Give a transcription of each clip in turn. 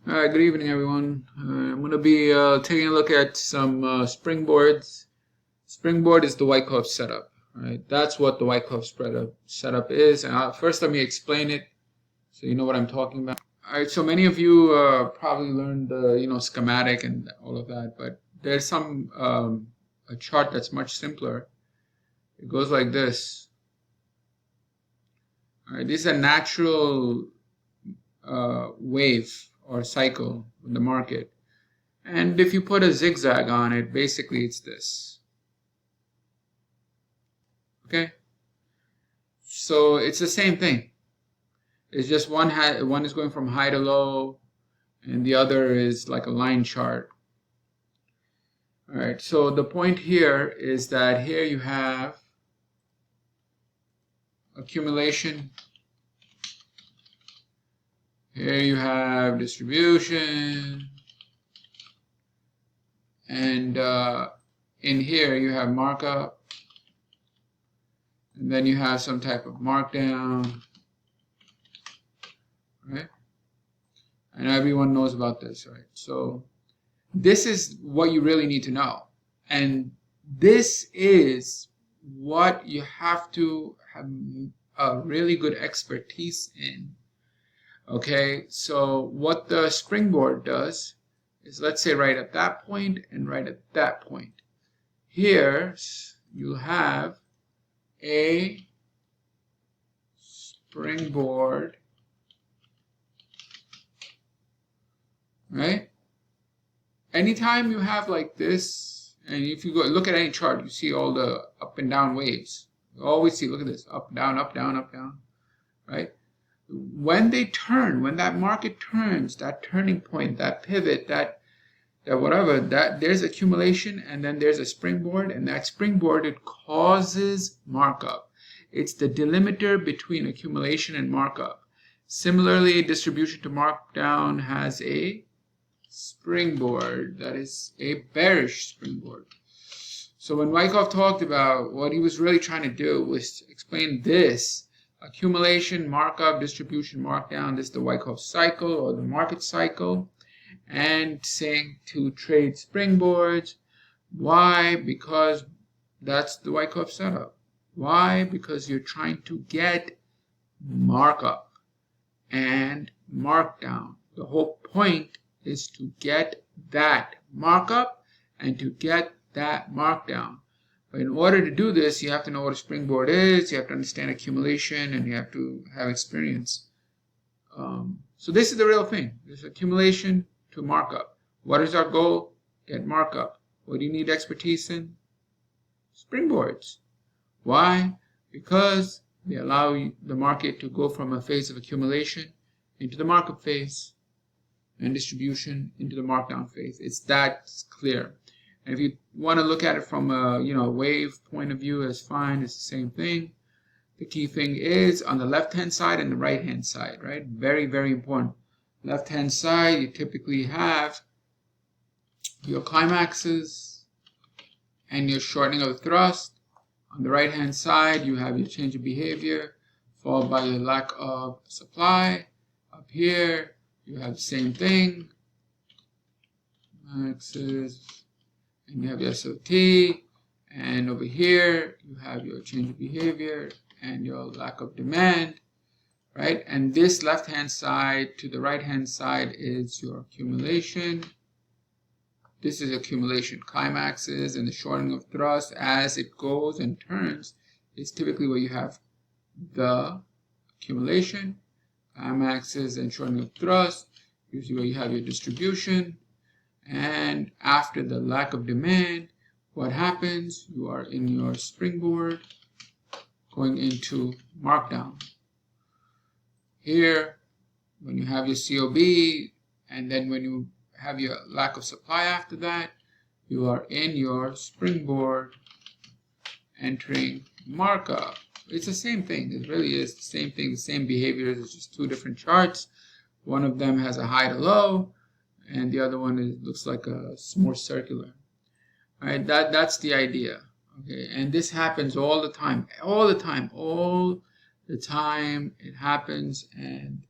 All right, good evening, everyone. I'm going to be taking a look at some springboards. Springboard is the Wyckoff setup. All right, that's what the Wyckoff setup is. And first, let me explain it so you know what I'm talking about. All right, so many of you probably learned the schematic and all of that, but there's a chart that's much simpler. It goes like this. All right, this is a natural wave or cycle in the market. And if you put a zigzag on it, basically it's this. Okay? So it's the same thing. It's just one is going from high to low, and the other is like a line chart. All right, so the point here is that here you have accumulation. Here you have distribution. And in here you have markup. And then you have some type of markdown. Right? And everyone knows about this, right? So this is what you really need to know. And this is what you have to have a really good expertise in. Okay, so what the springboard does is, let's say right at that point and right at that point. Here you have a springboard, right? Anytime you have like this, and if you go look at any chart, you see all the up and down waves. You always see, look at this, up, down, right? When they turn, when that market turns, that turning point, that pivot, that whatever, that there's accumulation, and then there's a springboard, and that springboard, it causes markup. It's the delimiter between accumulation and markup. Similarly, distribution to markdown has a springboard, that is a bearish springboard. So when Wyckoff talked about, what he was really trying to do was to explain this: accumulation, markup, distribution, markdown. This is the Wyckoff cycle or the market cycle. And saying to trade springboards. Why? Because that's the Wyckoff setup. Why? Because you're trying to get markup and markdown. The whole point is to get that markup and to get that markdown. But in order to do this, you have to know what a springboard is, you have to understand accumulation, and you have to have experience. So this is the real thing. There's accumulation to markup. What is our goal? Get markup. What do you need expertise in? Springboards. Why? Because they allow the market to go from a phase of accumulation into the markup phase, and distribution into the markdown phase. It's that clear. And if you want to look at it from a wave point of view, it's fine. It's the same thing. The key thing is on the left-hand side and the right-hand side, right? Very, very important. Left-hand side, you typically have your climaxes and your shortening of the thrust. On the right-hand side, you have your change of behavior, followed by your lack of supply. Up here, you have the same thing, axis, and you have your SOT, and over here you have your change of behavior and your lack of demand, right? And this left-hand side to the right-hand side is your accumulation. This is accumulation. Climaxes and the shortening of thrust as it goes and turns is typically where you have the accumulation. Climaxes and shortening of thrust, usually where you have your distribution. And after the lack of demand, what happens? You are in your springboard going into markdown. Here, when you have your COB, and then when you have your lack of supply after that, you are in your springboard entering markup. It's the same thing. It really is the same thing, the same behaviors. It's just two different charts. One of them has a high to low, and the other one looks like a more circular. All right, that's the idea. Okay, and this happens all the time, all the time. It happens, and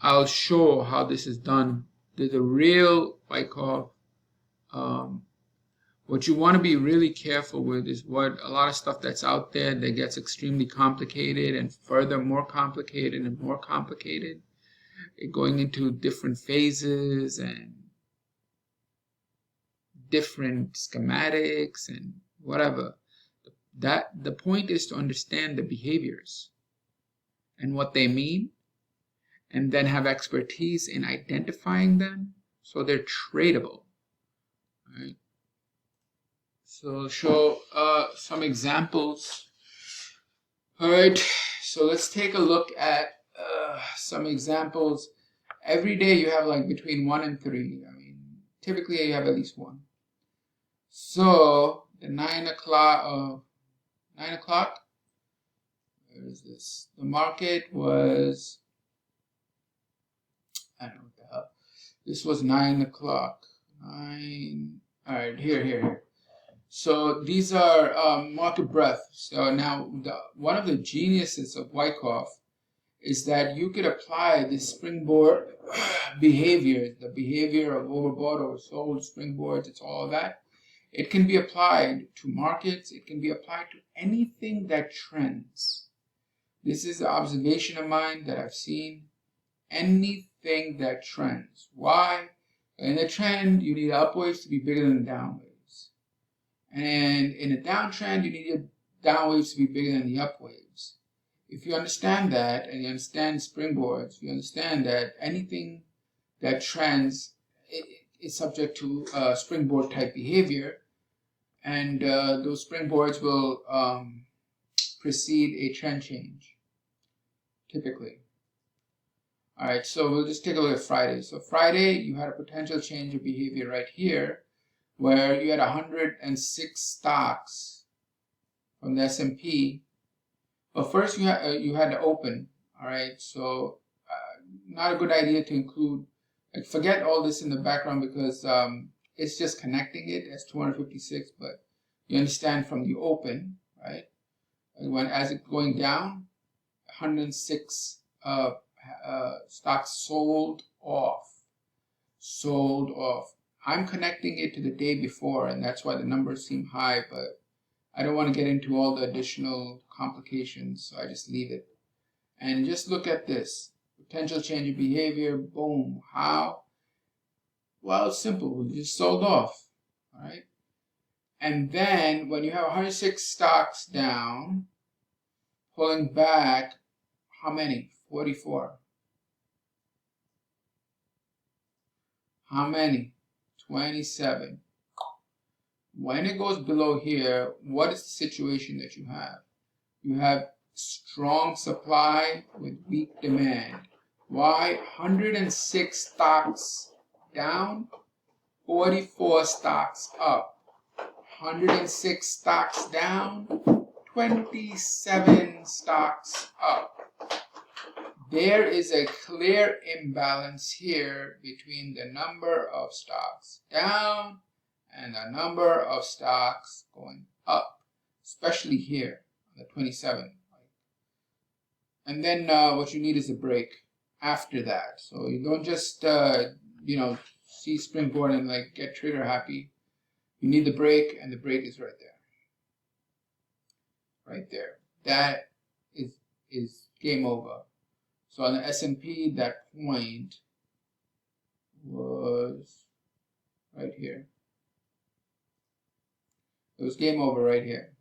I'll show how this is done. There's a real Wyckoff. What you want to be really careful with is what a lot of stuff that's out there that gets extremely complicated and further more complicated and more complicated, going into different phases and different schematics and whatever. That the point is to understand the behaviors and what they mean, and then have expertise in identifying them so they're tradable. Right? So I'll show some examples. All right, so let's take a look at some examples. Every day you have like between 1 and 3. I mean, typically you have at least 1. So the 9 o'clock, where is this? The market was, I don't know what the hell. This was 9 o'clock. 9, all right, here. So these are market breadth. So now one of the geniuses of Wyckoff is that you could apply this springboard behavior, the behavior of overbought, oversold, springboards, it's all of that. It can be applied to markets. It can be applied to anything that trends. This is an observation of mine that I've seen. Anything that trends. Why? In a trend, you need up waves to be bigger than down waves. And in a downtrend, you need your down waves to be bigger than the up waves. If you understand that, and you understand springboards, you understand that anything that trends is subject to springboard type behavior, and those springboards will precede a trend change, typically. All right, so we'll just take a look at Friday. So Friday, you had a potential change of behavior right here, where you had 106 stocks from the S&P. But first you had to open. All right, so not a good idea to include. Like, forget all this in the background because it's just connecting it as 256. But you understand from the open, right? And as it's going down, 106 stocks sold off. I'm connecting it to the day before, and that's why the numbers seem high, but I don't want to get into all the additional complications, so I just leave it. And just look at this. Potential change of behavior, boom. How? Well, it's simple. We just sold off, all right? And then when you have 106 stocks down, pulling back, how many? 44. How many? 27. When it goes below here, what is the situation that you have? You have strong supply with weak demand. Why? 106 stocks down, 44 stocks up. 106 stocks down, 27 stocks up. There is a clear imbalance here between the number of stocks down and the number of stocks going up, especially here on the 27. And then what you need is a break after that. So you don't just see springboard and like get trigger happy. You need the break, and the break is right there. Right there. That is game over. So on the S&P, that point was right here. It was game over right here.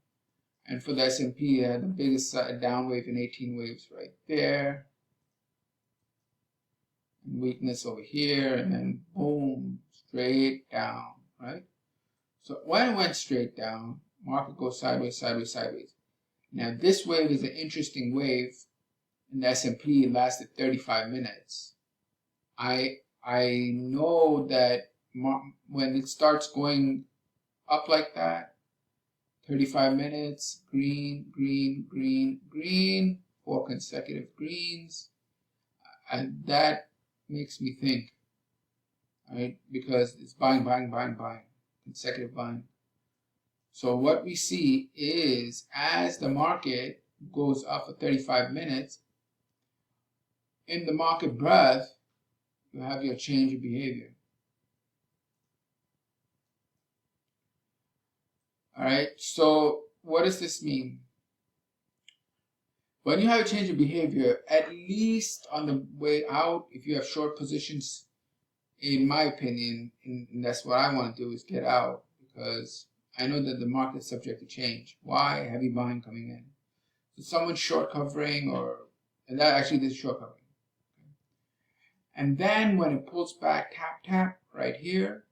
And for the S&P, I had the biggest down wave in 18 waves right there. And weakness over here, and then boom, straight down, right? So when it went straight down, market goes sideways, sideways, sideways. Now this wave is an interesting wave. And the S&P lasted 35 minutes. I know that when it starts going up like that, 35 minutes, green, green, green, green, 4 consecutive greens, and that makes me think, right? Because it's buying, buying, buying, buying, consecutive buying. So what we see is as the market goes up for 35 minutes, in the market breadth, you have your change of behavior. All right, so what does this mean? When you have a change of behavior, at least on the way out, if you have short positions, in my opinion, and that's what I want to do, is get out, because I know that the market is subject to change. Why? Heavy buying coming in. So someone's short covering, and that actually this is short covering. And then when it pulls back, tap, tap, right here,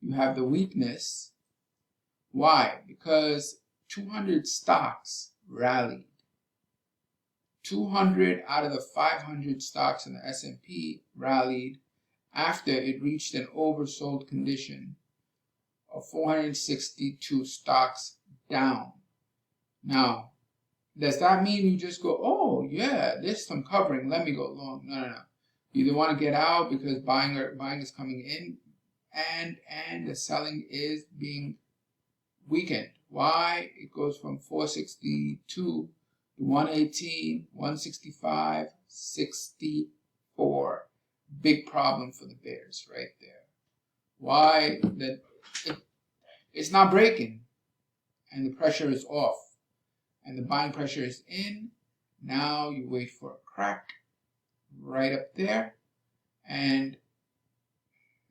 you have the weakness. Why? Because 200 stocks rallied. 200 out of the 500 stocks in the S&P rallied after it reached an oversold condition of 462 stocks down. Now, does that mean you just go, oh yeah, there's some covering, let me go long? No. You either want to get out because buying is coming in, and the selling is being weakened. Why? It goes from 462 to 118, 165, 64. Big problem for the bears right there. Why? That it's not breaking, and the pressure is off, and the buying pressure is in. Now you wait for a crack right up there, and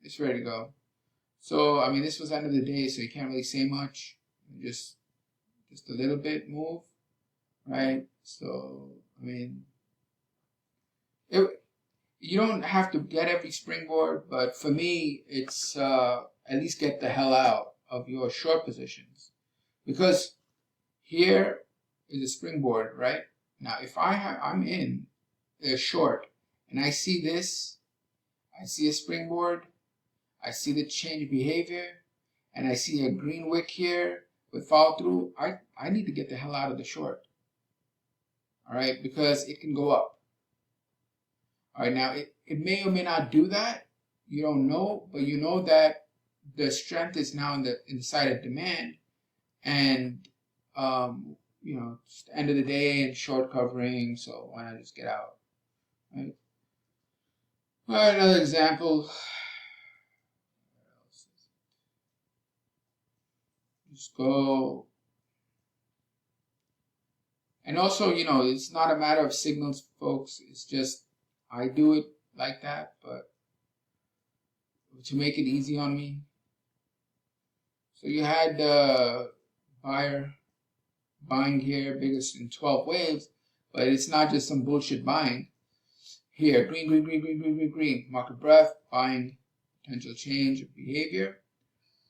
it's ready to go. So, I mean, this was the end of the day, so you can't really say much. Just a little bit move, right? So, I mean, you don't have to get every springboard, but for me, it's at least get the hell out of your short positions. Because here is a springboard, right? Now, if I'm in the short, and I see this, I see a springboard, I see the change of behavior, and I see a green wick here with follow through, I need to get the hell out of the short. All right, because it can go up. All right, now it may or may not do that. You don't know, but you know that the strength is now in the side of demand, and you know, it's the end of the day and short covering, so why not just get out? Right? All right, another example. Just go. And also, you know, it's not a matter of signals, folks. It's just I do it like that, but to make it easy on me. So you had the buyer buying here, biggest in 12 waves, but it's not just some bullshit buying. Here, green, market breadth, buying, potential change of behavior.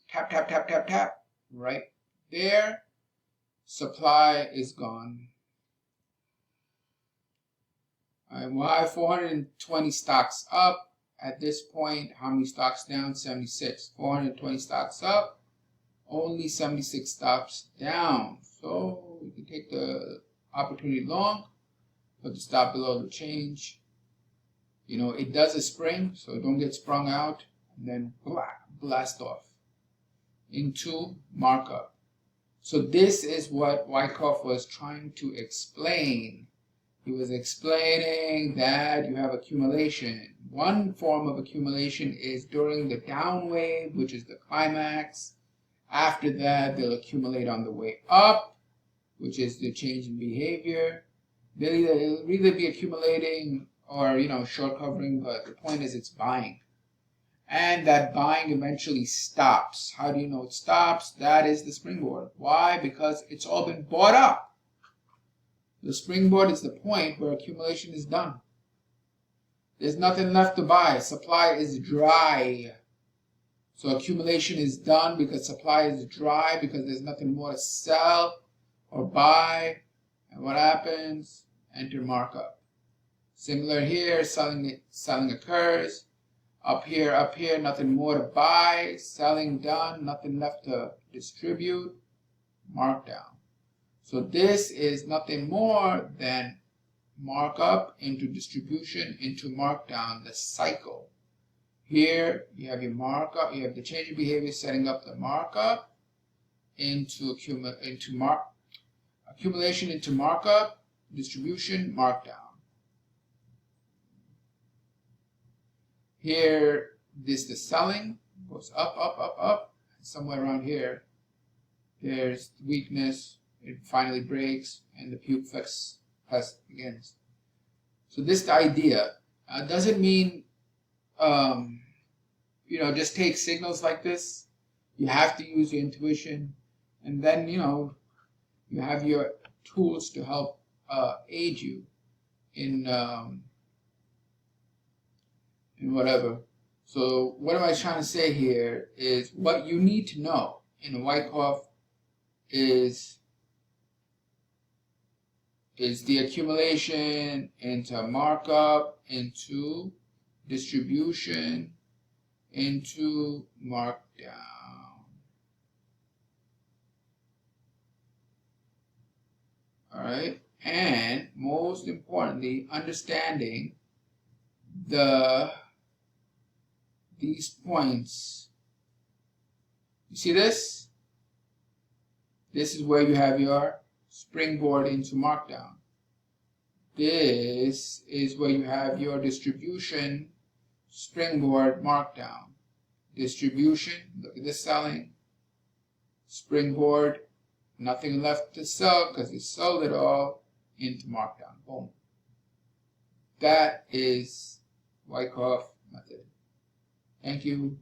Tap, tap, tap, tap, tap. Right there, supply is gone. All right, why 420 stocks up at this point? How many stocks down? 76. 420 stocks up, only 76 stocks down. So we can take the opportunity long, put the stop below the change. You know, it does a spring, so don't get sprung out, and then blast off into markup. So this is what Wyckoff was trying to explain. He was explaining that you have accumulation. One form of accumulation is during the down wave, which is the climax. After that, they'll accumulate on the way up, which is the change in behavior. They'll either be accumulating or, you know, short covering, but the point is it's buying. And that buying eventually stops. How do you know it stops? That is the springboard. Why? Because it's all been bought up. The springboard is the point where accumulation is done. There's nothing left to buy. Supply is dry. So accumulation is done because supply is dry, because there's nothing more to sell or buy. And what happens? Enter markup. Similar here, selling occurs. Up here, nothing more to buy. Selling done, nothing left to distribute. Markdown. So this is nothing more than markup into distribution into markdown, the cycle. Here you have your markup, you have the change of behavior setting up the markup into accumulation into markup, distribution, markdown. Here, this the selling, goes up, up, up, up. Somewhere around here, there's weakness. It finally breaks, and the puke flex test begins. So this is the idea. Doesn't mean, just take signals like this. You have to use your intuition, and then, you have your tools to help aid you in whatever. So what am I trying to say here is what you need to know in Wyckoff is the accumulation into markup, into distribution, into markdown. All right, and most importantly, understanding these points. You see this? This is where you have your springboard into markdown. This is where you have your distribution, springboard, markdown. Distribution, look at this selling. Springboard, nothing left to sell because you sold it all into markdown. Boom. That is Wyckoff method. Thank you.